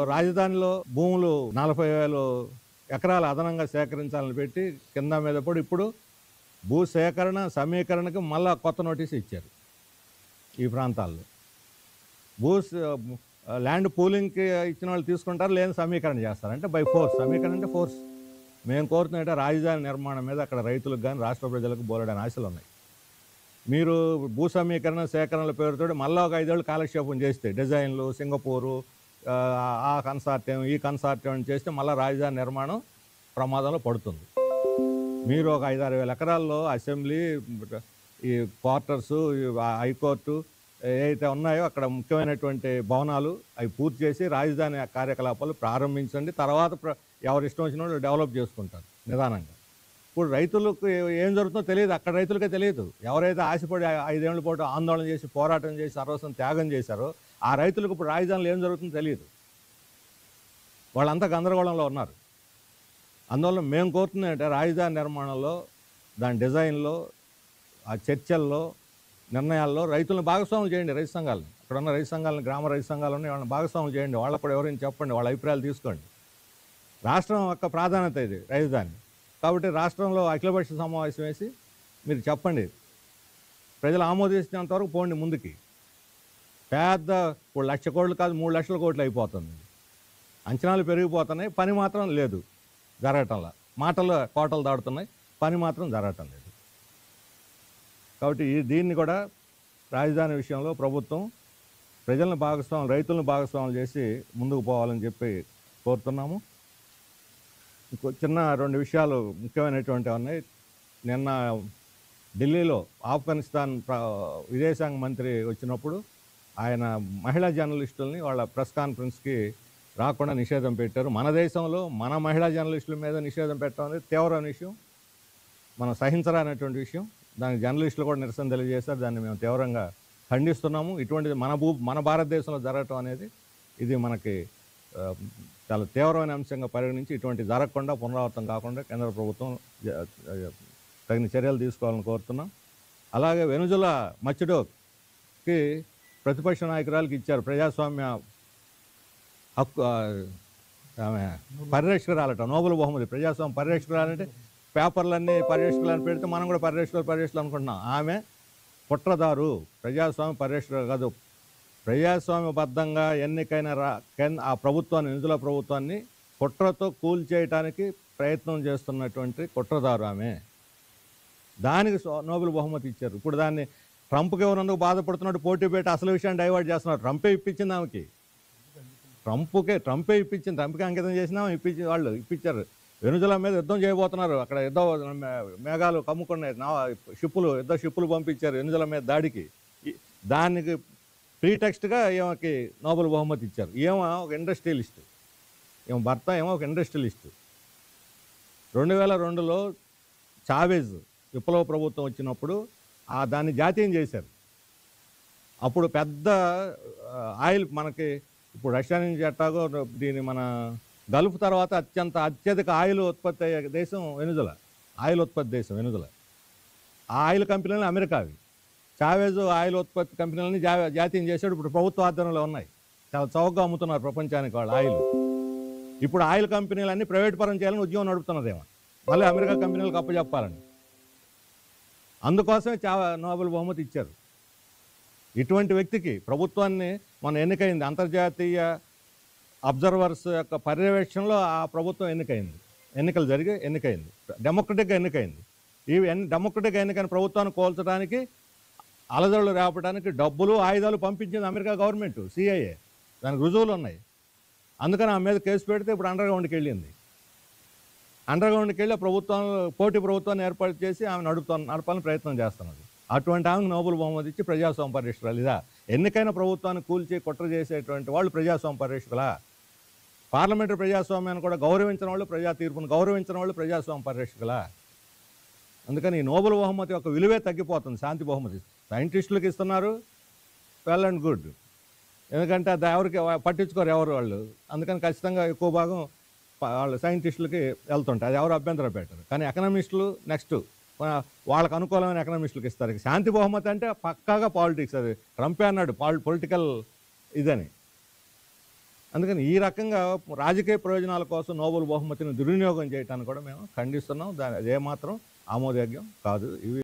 రాజధానిలో భూములు 40,000 ఎకరాలు అదనంగా సేకరించాలని పెట్టి కింద మీద పడి ఇప్పుడు భూ సేకరణ సమీకరణకు మళ్ళా కొత్త నోటీసు ఇచ్చారు. ఈ ప్రాంతాల్లో ల్యాండ్ పూలింగ్కి ఇచ్చిన వాళ్ళు తీసుకుంటారు, లేని సమీకరణ చేస్తారు. అంటే బై ఫోర్స్, సమీకరణ అంటే ఫోర్స్. మేము కోరుతున్నట్టే రాజధాని నిర్మాణం మీద అక్కడ రైతులకు కానీ రాష్ట్ర ప్రజలకు బోలెడని ఆశలు ఉన్నాయి. మీరు భూ సమీకరణ సేకరణల పేరుతో మళ్ళీ ఒక 5 ఏళ్ళు కాలక్షేపం చేస్తే డిజైన్లు సింగపూరు ఆ కన్సార్టియం ఈ కన్సార్టియం చేస్తే మళ్ళీ రాజధాని నిర్మాణం ప్రమాదంలో పడుతుంది. మీరు ఒక 5-6 వేల ఎకరాల్లో అసెంబ్లీ, ఈ క్వార్టర్సు, హైకోర్టు ఏవైతే ఉన్నాయో అక్కడ ముఖ్యమైనటువంటి భవనాలు అవి పూర్తి చేసి రాజధాని కార్యకలాపాలు ప్రారంభించండి. తర్వాత ఎవరు ఇష్టం వచ్చిన డెవలప్ చేసుకుంటారు నిదానంగా. ఇప్పుడు రైతులకు ఏం జరుగుతుందో తెలియదు, అక్కడ రైతులకే తెలియదు. ఎవరైతే ఆశపడి 5 ఏళ్ల పాటు ఆందోళన చేసి పోరాటం చేసి సర్వస్వం త్యాగం చేశారో ఆ రైతులకు ఇప్పుడు రాజధానిలో ఏం జరుగుతుందో తెలియదు. వాళ్ళంతా గందరగోళంలో ఉన్నారు. అందువల్ల మేము కోరుతుందంటే రాజధాని నిర్మాణంలో, దాని డిజైన్లో, ఆ చర్చల్లో, నిర్ణయాల్లో రైతులను భాగస్వాములు చేయండి. రైతు సంఘాలను, అక్కడ ఉన్న రైతు సంఘాలను, గ్రామ రైతు సంఘాలు ఉన్నాయి, వాళ్ళని భాగస్వాములు చేయండి. వాళ్ళకు కూడా ఎవరైనా చెప్పండి, వాళ్ళ అభిప్రాయాలు తీసుకోండి. రాష్ట్రం యొక్క ప్రాధాన్యత ఇది రాజధాని కాబట్టి రాష్ట్రంలో అఖిలపక్ష సమావేశం వేసి మీరు చెప్పండి, ప్రజలు ఆమోదించినంత వరకు పోండి ముందుకి. పెద్ద 1,00,000 కోట్లు కాదు 3 లక్షల కోట్లు అయిపోతుంది. అంచనాలు పెరిగిపోతున్నాయి, పని మాత్రం లేదు జరగటంలా. మాటలు కోటలు దాడుతున్నాయి, పని మాత్రం జరగటం లేదు. కాబట్టి దీన్ని కూడా రాజధాని విషయంలో ప్రభుత్వం ప్రజలను భాగస్వాములు, రైతులను భాగస్వాములు చేసి ముందుకు పోవాలని చెప్పి కోరుతున్నాము. ఇంకో చిన్న 2 విషయాలు ముఖ్యమైనటువంటి ఉన్నాయి. నిన్న ఢిల్లీలో ఆఫ్ఘనిస్తాన్ విదేశాంగ మంత్రి వచ్చినప్పుడు ఆయన మహిళా జర్నలిస్టుల్ని వాళ్ళ ప్రెస్ కాన్ఫరెన్స్కి రాకుండా నిషేధం పెట్టారు. మన దేశంలో మన మహిళా జర్నలిస్టుల మీద నిషేధం పెట్టడం అనేది తీవ్రమైన విషయం, మనం సహించరానటువంటి విషయం. దానికి జర్నలిస్టులు కూడా నిరసన తెలియజేశారు. దాన్ని మేము తీవ్రంగా ఖండిస్తున్నాము. ఇటువంటిది మన భారతదేశంలో జరగటం అనేది ఇది మనకి చాలా తీవ్రమైన అంశంగా పరిగణించి ఇటువంటి జరగకుండా, పునరావృతం కాకుండా కేంద్ర ప్రభుత్వం తగిన చర్యలు తీసుకోవాలని కోరుతున్నాం. అలాగే వెనుజులా మచిడోకి ప్రతిపక్ష నాయకురాలకి ఇచ్చారు ప్రజాస్వామ్య హక్కు, ఆమె పరిరక్షకురాలట, నోబెల్ బహుమతి. ప్రజాస్వామ్య పరిరక్షకురాలంటే పేపర్లన్నీ పరిరక్షకులని పెడితే మనం కూడా పరిరక్షకులు అనుకుంటున్నాం. ఆమె కుట్రదారు, ప్రజాస్వామ్య పరిరక్షకులు కాదు. ప్రజాస్వామ్యబద్ధంగా ఎన్నికైన ఆ ప్రభుత్వాన్ని, వెనుజులా ప్రభుత్వాన్ని కుట్రతో కూల్చేయటానికి ప్రయత్నం చేస్తున్నటువంటి కుట్రదారు ఆమె. దానికి నోబెల్ బహుమతి ఇచ్చారు. ఇప్పుడు దాన్ని ట్రంప్కి ఎవరందుకు బాధపడుతున్నట్టు పోటీ పెట్టి అసలు విషయాన్ని డైవర్ట్ చేస్తున్నారు. ట్రంపే ఇప్పించింది ఆమెకి, ట్రంపే ఇప్పించింది, ట్రంప్కి అంకితం చేసినా వాళ్ళు ఇప్పించారు. వెనుజులా మీద యుద్ధం చేయబోతున్నారు. అక్కడ యుద్ధ మేఘాలు కమ్ముకున్నాయి, యుద్ధ షిప్పులు పంపించారు వెనుజులా మీద దాడికి. దానికి ప్రీటెక్స్ట్గా ఈమెకి నోబెల్ బహుమతి ఇచ్చారు. ఏమో ఒక ఇండస్ట్రియలిస్ట్, ఏమో భర్త ఏమో ఒక ఇండస్ట్రియలిస్ట్. 2002లో చావేజ్ విప్లవ ప్రభుత్వం వచ్చినప్పుడు దాన్ని జాతీయం చేశారు. అప్పుడు పెద్ద ఆయిల్ మనకి ఇప్పుడు రష్యా నుంచి ఎట్టాగో దీని మన గల్ఫ్ తర్వాత అత్యధిక ఆయిల్ ఉత్పత్తి అయ్యే దేశం వెనుజులా, ఆయిల్ ఉత్పత్తి దేశం వెనుజులా. ఆ ఆయిల్ కంపెనీలు అమెరికావి. చావేజ్ ఆయిల్ ఉత్పత్తి కంపెనీలని జాతీయం చేశాడు. ఇప్పుడు ప్రభుత్వ ఆధ్వర్యంలో ఉన్నాయి, చాలా చౌకగా అమ్ముతున్నారు ప్రపంచానికి వాళ్ళు ఆయిల్. ఇప్పుడు ఆయిల్ కంపెనీలన్నీ ప్రైవేట్ పరం చేయాలని ఉద్యమం నడుపుతున్నదేమో, మళ్ళీ అమెరికా కంపెనీలకు అప్పచెప్పాలని. అందుకోసమే నోబెల్ బహుమతి ఇచ్చారు. ఇటువంటి వ్యక్తికి ప్రభుత్వాన్ని మన ఎన్నికైంది, అంతర్జాతీయ అబ్జర్వర్స్ యొక్క పర్యవేక్షణలో ఆ ప్రభుత్వం ఎన్నికలు జరిగి ఎన్నికైంది, డెమోక్రటిక్గా ఎన్నికైంది. ఈ డెమోక్రటిక్గా ఎన్నికైన ప్రభుత్వాన్ని కోల్చడానికి, అలజడులు రేపడానికి డబ్బులు ఆయుధాలు పంపించింది అమెరికా గవర్నమెంట్, సిఐఏ. దానికి రుజువులు ఉన్నాయి. అందుకని ఆమె మీద కేసు పెడితే ఇప్పుడు అండర్గ్రౌండ్కి వెళ్ళింది. అండర్గ్రౌండ్కి వెళ్ళి పోటీ ప్రభుత్వాన్ని ఏర్పాటు చేసి ఆమె నడపాలని ప్రయత్నం చేస్తున్నది. అటువంటి ఆమెకు నోబెల్ బహుమతి ఇచ్చి ప్రజాస్వామ్య పరిరక్షకులు. ఇదా ఎన్నికైన ప్రభుత్వాన్ని కూల్చి కుట్ర చేసేటువంటి వాళ్ళు ప్రజాస్వామ్య పరిరక్షకులా? పార్లమెంటరీ ప్రజాస్వామ్యాన్ని కూడా గౌరవించిన వాళ్ళు, ప్రజా తీర్పును గౌరవించిన వాళ్ళు ప్రజాస్వామ్య పరిరక్షకులా? అందుకని ఈ నోబెల్ బహుమతి యొక్క విలువే తగ్గిపోతుంది. శాంతి బహుమతి సైంటిస్టులకు ఇస్తున్నారు, వెల్ అండ్ గుడ్, ఎందుకంటే అది ఎవరికి పట్టించుకోరు ఎవరు వాళ్ళు. అందుకని ఖచ్చితంగా ఎక్కువ భాగం వాళ్ళు సైంటిస్టులకి వెళ్తుంటాయి, అది ఎవరు అభ్యంతరం పెట్టరు. కానీ ఎకనామిస్టులు నెక్స్ట్ వాళ్ళకు అనుకూలమైన ఎకనామిస్టులకు ఇస్తారు. శాంతి బహుమతి అంటే పక్కాగా పాలిటిక్స్, అది ట్రంపే అన్నాడు పొలిటికల్ ఇదని. అందుకని ఈ రకంగా రాజకీయ ప్రయోజనాల కోసం నోబెల్ బహుమతిని దుర్వినియోగం చేయటాన్ని కూడా మేము ఖండిస్తున్నాం. అదేమాత్రం ఆమోదయోగ్యం కాదు. ఇవి